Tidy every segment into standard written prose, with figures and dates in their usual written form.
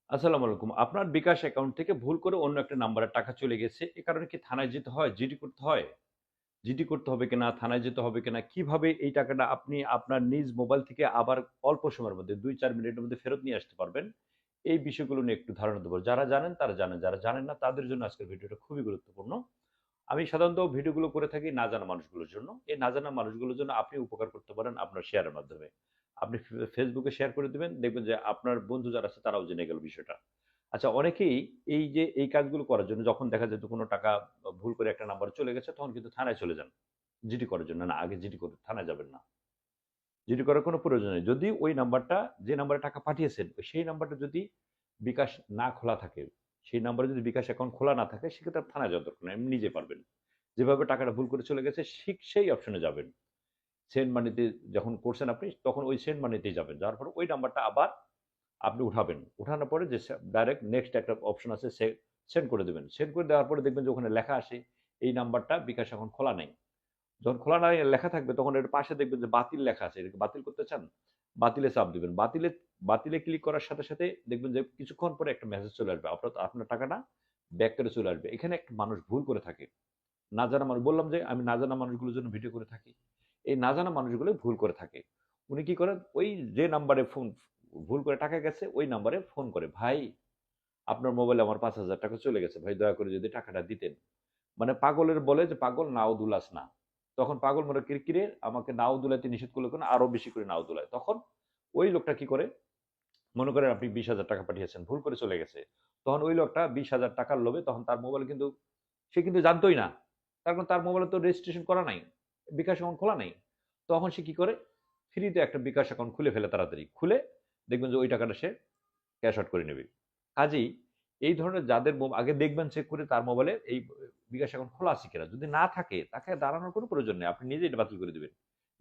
আসসালামু আলাইকুম। আপনার বিকাশ অ্যাকাউন্ট থেকে ভুল করে অন্য একটা নাম্বারে টাকা চলে গেছে। এ কারণে কি থানায় যেতে হয়? জিডি করতে হয়? জিডি করতে হবে কিনা? থানায় যেতে হবে কিনা? কিভাবে এই টাকাটা আপনি আপনার নিজ মোবাইল থেকে আবার অল্প সময়ের মধ্যে ২-৪ মিনিটের মধ্যে ফেরত নিয়ে আসতে পারবেন? এই বিষয়গুলো নিয়ে একটু ধারণা দেব। যারা জানেন তারা জানেন। যারা জানেন না তাদের জন্য আজকের ভিডিওটা খুবই গুরুত্বপূর্ণ। আমি সাধারণত ভিডিওগুলো করে থাকি না জানা মানুষগুলোর জন্য। এই না জানা মানুষগুলোর জন্য আপনি উপকার করতে পারেন আপনার শেয়ারের মাধ্যমে। আপনি ফেসবুকে শেয়ার করে দিবেন, দেখবেন যে আপনার বন্ধু যারা আছে তারাও জেনে গেল বিষয়টা। আচ্ছা, অনেকেই এই যে এই কাজগুলো করার জন্য যখন দেখা যেত কোনো টাকা ভুল করে একটা নাম্বারে চলে গেছে তখন কিন্তু থানায় চলে যান। জিডি করার জন্য। না, আগে জিডি করে থানায় যাবেন না। জিডি করার কোনো প্রয়োজন নেই। যদি ওই নাম্বারটা যে নাম্বারে টাকা পাঠিয়েছেন সেই নাম্বারটা যদি বিকাশ না খোলা থাকে, সেই নাম্বারে যদি বিকাশ অ্যাকাউন্ট খোলা না থাকে সেক্ষেত্রে আর থানায় যাওয়ার দরকার নেই। আপনি নিজে পারবেন। যেভাবে টাকাটা ভুল করে চলে গেছে ঠিক সেই অপশনে যাবেন। সেন্ড মানিতে যখন করছেন আপনি তখন ওই সেন্ড মানিতেই যাবেন। যাওয়ার পরে ওই নাম্বারটা আবার আপনি উঠাবেন। উঠানোর পরে যে ডাইরেক্ট নেক্সট একটা অপশন আছে সেন্ড করে দেবেন। সেন্ড করে দেওয়ার পরে দেখবেন যে ওখানে লেখা আসে এই নাম্বারটা বিকাশ এখন খোলা নাই। যখন খোলা নাই লেখা থাকবে তখন এর পাশে দেখবেন যে বাতিল লেখা আছে। এটাকে বাতিল করতে চান? বাতিলে চাপ দিবেন। বাতিলে ক্লিক করার সাথে, সাথে দেখবেন যে কিছুক্ষণ পরে একটা মেসেজ চলে আসবে। আপনার টাকাটা ব্যাক করে চলে আসবে। এখানে একটা মানুষ ভুল করে থাকে। না জানা মানুষ বললাম যে আমি না জানা মানুষগুলোর জন্য ভিডিও করে থাকি। এই না জানা মানুষগুলো ভুল করে থাকে। উনি কি করেন? ওই যে নাম্বারে ভুল করে টাকা গেছে ওই নাম্বারে ফোন করে, "ভাই, আপনার মোবাইলে আমার ৳৫,০০০ চলে গেছে। ভাই দয়া করে যদি টাকাটা দিতেন।" মানে পাগলের বলে যে, "পাগল নাও দুলাস না।" তখন পাগল মনে করে, "কিরে আমাকে নাও দুলাইতে নিষেধ করলো কেন?" আরো বেশি করে নাও দুলায়। তখন ওই লোকটা কি করে? মনে করেন আপনি ৳২০,০০০ পাঠিয়েছেন, ভুল করে চলে গেছে। তখন ওই লোকটা ৳২০,০০০ র লোভে তখন তার মোবাইলে কিন্তু সে কিন্তু জানতই না। তার কারণ তার মোবাইলে তো রেজিস্ট্রেশন করা নাই। বিকাশ অ্যাকাউন্ট খোলা নাই। তখন সে কি করে? ফ্রিতে একটা বিকাশ অ্যাকাউন্ট খুলে ফেলে তাড়াতাড়ি। খুলে দেখবেন যে ওই টাকাটা সে ক্যাশ আউট করে নেবে। কাজেই এই ধরনের যাদের আগে দেখবেন চেক করে তার মোবাইলে এই বিকাশ অ্যাকাউন্ট খোলা আছে কিনা। যদি না থাকে তাকে দাঁড়ানোর কোনো প্রয়োজন নেই। আপনি নিজেই এটা বাতিল করে দিবেন।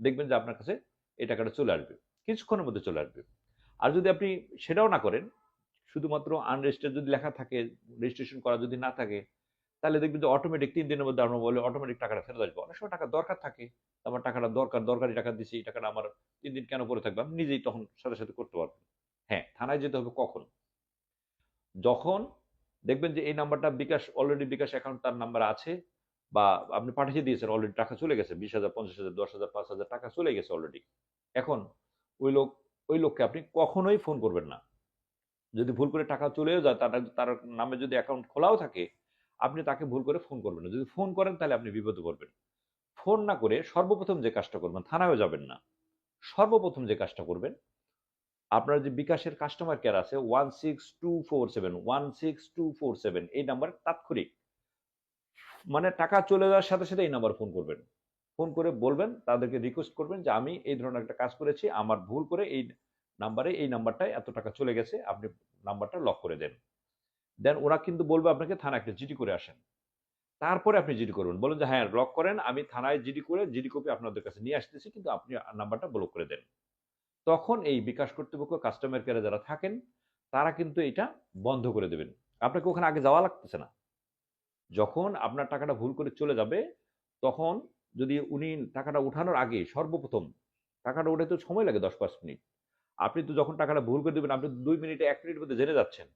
দেখবেন যে আপনার কাছে এই টাকাটা চলে আসবে। কিছুক্ষণের মধ্যে চলে আসবে। আর যদি আপনি সেটাও না করেন, শুধুমাত্র আনরেজিস্টার্ড যদি লেখা থাকে, রেজিস্ট্রেশন করা যদি না থাকে, তাহলে দেখবেন যে অটোমেটিক ৩ দিনের মধ্যে আপনার মোবাইলে অটোমেটিক টাকাটা ফেরত আসবে। অনেক সময় টাকার দরকার থাকে। আমার টাকাটা দরকার, দরকারি টাকা দিছি, এই টাকাটা আমার ৩ দিন কেন পড়ে থাকবে? আপনি নিজেই তখন সাথে, সাথে করতে পারবেন। হ্যাঁ, থানায় যেতে হবে কখন? যখন দেখবেন যে এই নাম্বারটা বিকাশ অ্যাকাউন্ট তার নাম্বার আছে বা আপনি পাঠিয়ে দিয়েছেন অলরেডি টাকা চলে গেছে ২০,০০০, ৫০,০০০, ১০,০০০, ৫,০০০ টাকা চলে গেছে অলরেডি। এখন ওই লোক ওই লোককে আপনি কখনোই ফোন করবেন না। যদি ভুল করে টাকা চলেও যায় তার নামে যদি অ্যাকাউন্ট খোলাও থাকে, আপনি তাকে ভুল করে ফোন করবেন না। যদি ফোন করেন তাহলে আপনি বিপদে পড়বেন। ফোন না করে সর্বপ্রথম যে কাজটা করবেন, থানায়ও যাবেন না। সর্বপ্রথম যে কাজটা করবেন, আপনার যে বিকাশের কাস্টমার কেয়ার আছে 16247 এই নাম্বারে তাৎক্ষণিক মানে টাকা চলে যাওয়ার সাথে, সাথে এই নাম্বারে ফোন করবেন। ফোন করে বলবেন, তাদেরকে রিকোয়েস্ট করবেন যে, "আমি এই ধরনের একটা কাজ করেছি। আমার ভুল করে এই নাম্বারটায় এত টাকা চলে গেছে। আপনি নাম্বারটা লক করে দেন।" দেন ওরা কিন্তু বলবে আপনাকে থানায় একটা জিডি করে আসেন। তারপরে আপনি জিডি করবেন। বলুন যে, "হ্যাঁ, লক করেন। আমি থানায় জিডি করে জিডি কপি আপনাদের কাছে নিয়ে আসতেছি। কিন্তু আপনি নাম্বারটা ব্লক করে দেন।" তখন এই বিকাশ কর্তৃপক্ষ কাস্টমার কেয়ারে যারা থাকেন, তারা কিন্তু এটা বন্ধ করে দেবেন। আপনাকে ওখানে আগে যাওয়া লাগতেছে না। যখন আপনার টাকাটা ভুল করে চলে যাবে, তখন যদি উনি টাকাটা উঠানোর আগে সর্বপ্রথম টাকাটা উঠাইতে সময় লাগে ১০-৫ মিনিট। আপনি তো যখন টাকাটা ভুল করে দিবেন, আপনি তো ২ মিনিটে ১ মিনিটের মধ্যে জেনে যাচ্ছেন।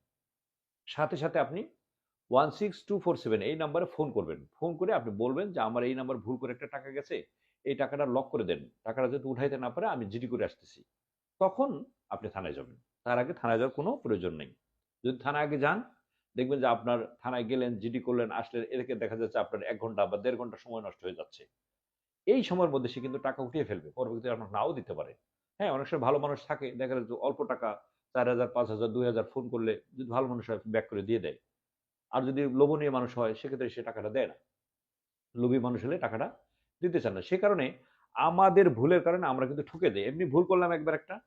সাথে, সাথে আপনি 16247 এই নাম্বারে ফোন করবেন। ফোন করে আপনি বলবেন যে, "আমার এই নাম্বার ভুল করে একটা টাকা গেছে। এই টাকাটা লক করে দেন। টাকাটা যাতে উঠাইতে না পারে আমি জিডি করে আসতেছি।" তখন আপনি থানায় যাবেন। তার আগে থানায় যাওয়ার কোনো প্রয়োজন নেই। যদি থানায় আগে যান, দেখবেন যে আপনার থানায় গেলেন, জিডি করলেন, আসলেন, এদিকে দেখা যাচ্ছে আপনার ১ ঘন্টা বা ১.৫ ঘন্টা সময় নষ্ট হয়ে যাচ্ছে। এই সময়ের মধ্যে সে কিন্তু টাকা উঠিয়ে ফেলবে। পরবর্তীতে আপনাকে নাও দিতে পারে। হ্যাঁ, অনেক সময় ভালো মানুষ থাকে, দেখা যায় যে অল্প টাকা ৪,০০০, ৫,০০০, ২,০০০ ফোন করলে যদি ভালো মানুষ হয় ব্যাক করে দিয়ে দেয়। আর যদি লোভনীয় মানুষ হয় সেক্ষেত্রে সে টাকাটা দেয় না। লোভী মানুষ হলে টাকাটা দিতে চান না। সে কারণে আমাদের ভুলের কারণে আমরা কিন্তু ঠকে যাই। এমনি ভুল করলাম একবার একটা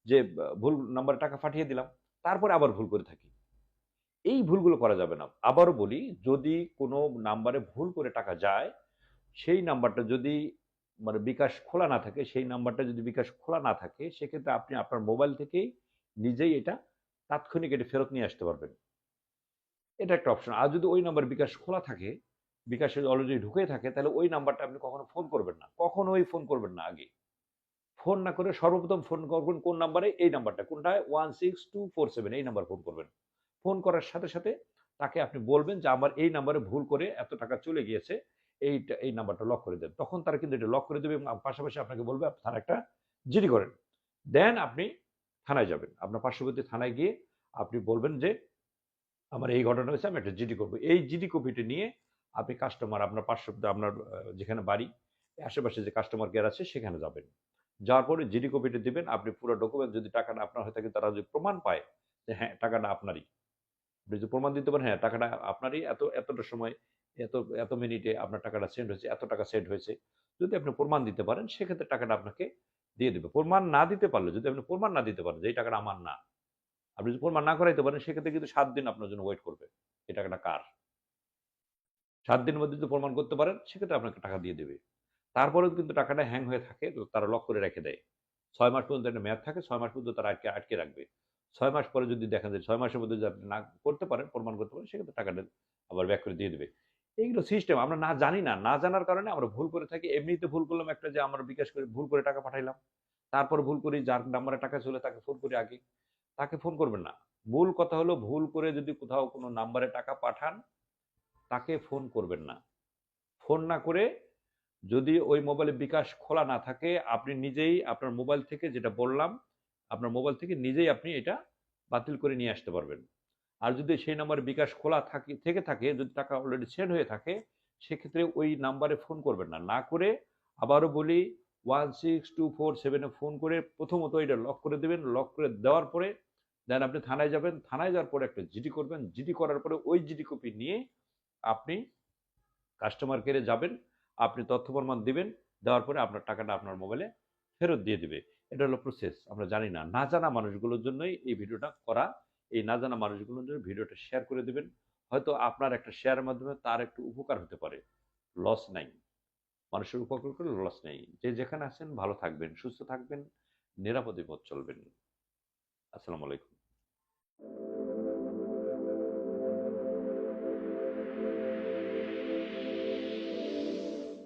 যে ভুল নাম্বারে টাকা পাঠিয়ে দিলাম। তারপরে আবার ভুল করে থাকি। এই ভুলগুলো করা যাবে না। আবারও বলি, যদি কোনো নাম্বারে ভুল করে টাকা যায়, সেই নাম্বারটা যদি মানে বিকাশ খোলা না থাকে, সেই নাম্বারটা যদি বিকাশ খোলা না থাকে, সেক্ষেত্রে আপনি আপনার মোবাইল থেকেই নিজেই এটা তাৎক্ষণিক এটা ফেরত নিয়ে আসতে পারবেন। এটা একটা অপশন। আর যদি ওই নাম্বার বিকাশ খোলা থাকে, বিকাশে অলরেডি ঢুকে থাকে, তাহলে ওই নাম্বারটা আপনি কখনো ফোন করবেন না। কখনোই ফোন করবেন না আগে। ফোন না করে সর্বপ্রথম ফোন করবেন কোন নাম্বারে? এই নাম্বারটা। কোনটা? 16247 এই নাম্বার ফোন করবেন। ফোন করার সাথে, সাথে তাকে আপনি বলবেন যে, "আমার এই নাম্বারে ভুল করে এত টাকা চলে গিয়েছে। এই নাম্বারটা লক করে দেন।" তখন তারা কিন্তু এটা লক করে দেবে এবং পাশাপাশি আপনাকে বলবে আপনি থানায় একটা জিডি করেন। দেন আপনি থানায় যাবেন। আপনার পার্শ্ববর্তী থানায় গিয়ে আপনি বলবেন যে, "আমার এই ঘটনা হয়েছে, আমি একটা জিডি করব।" এই জিডি কপিটা নিয়ে আপনি কাস্টমার আপনার আপনার যেখানে বাড়ি, আশেপাশে যে কাস্টমার কেয়ার আছে সেখানে যাবেন। যাওয়ার পরে জিডি কপিটা দিবেন। আপনি পুরো ডকুমেন্ট যদি টাকাটা আপনার হয়ে থাকে তারা যদি প্রমাণ পায় যে হ্যাঁ, টাকাটা আপনারই। আপনি যদি প্রমাণ দিতে পারেন হ্যাঁ, টাকাটা আপনারই এতটা সময় এত, এত মিনিটে আপনার টাকাটা সেন্ড হয়েছে, এত টাকা সেন্ড হয়েছে। যদি আপনি প্রমাণ দিতে পারেন সেক্ষেত্রে টাকাটা আপনাকে দিয়ে দিবে। প্রমাণ না দিতে পারলে যদি আপনি প্রমাণ না দিতে পারেন যে এই টাকাটা আমার না। আপনি যদি প্রমাণ না করাইতে পারেন সেক্ষেত্রে কিন্তু ৭ দিন আপনার জন্য ওয়েট করবে। এই টাকাটা কার? ৭ দিনের মধ্যে যদি প্রমাণ করতে পারেন সেক্ষেত্রে আপনাকে টাকা দিয়ে দেবে। তারপরেও কিন্তু টাকাটা হ্যাং হয়ে থাকে, তারা লক করে রেখে দেয়। ৬ মাস পর্যন্ত একটা মেয়াদ থাকে, ৬ মাস পর্যন্ত তারা আটকে রাখবে। ৬ মাস পরে যদি দেখেন যে ৬ মাসের মধ্যে যদি আপনি না করতে পারেন, প্রমাণ করতে পারেন, সেক্ষেত্রে টাকাটা আবার ব্যাক করে দিয়ে দিবে। এইগুলো সিস্টেম আমরা না জানি না। না জানার কারণে আমরা ভুল করে থাকি। এমনিতে ভুল করলাম একটা যে আমরা বিকাশ করে ভুল করে টাকা পাঠাইলাম। তারপর ভুল করি যার নাম্বারে টাকা ছিল তাকে ফোন করি আগে। তাকে ফোন করবেন না। মূল কথা হলো ভুল করে যদি কোথাও কোনো নাম্বারে টাকা পাঠান, তাকে ফোন করবেন না। ফোন না করে যদি ওই মোবাইলে বিকাশ খোলা না থাকে আপনি নিজেই আপনার মোবাইল থেকে যেটা বললাম, আপনার মোবাইল থেকে নিজেই আপনি এটা বাতিল করে নিয়ে আসতে পারবেন। আর যদি সেই নাম্বারে বিকাশ খোলা থেকে থাকে, যদি টাকা অলরেডি সেন্ড হয়ে থাকে, সেক্ষেত্রে ওই নাম্বারে ফোন করবেন না। না করে আবারও বলি 16247 এ ফোন করে প্রথমত এটা লক করে দিবেন। লক করে দেওয়ার পরে দেন আপনি থানায় যাবেন। থানায় যাওয়ার পরে একটা জিডি করবেন। জিডি করার পরে ওই জিডি কপি নিয়ে আপনি কাস্টমার কেয়ারে যাবেন, আপনি তথ্য প্রমাণ দিবেন, দেওয়ার পরে আপনার টাকাটা আপনার মোবাইলে ফেরত দিয়ে দিবে। এটা হলো প্রসেস। আমরা জানি না। না জানা মানুষগুলোর জন্যই এই ভিডিওটা করা। এই না জানা মানুষগুলোর জন্য ভিডিওটা শেয়ার করে দিবেন। হয়তো আপনার একটা শেয়ারের মাধ্যমে তার একটু উপকার হতে পারে। লস নাই। মানুষের উপকার করলে লস নেই। যে যেখানে আছেন ভালো থাকবেন, সুস্থ থাকবেন, নিরাপদে পথ চলবেন। আসসালামু আলাইকুম।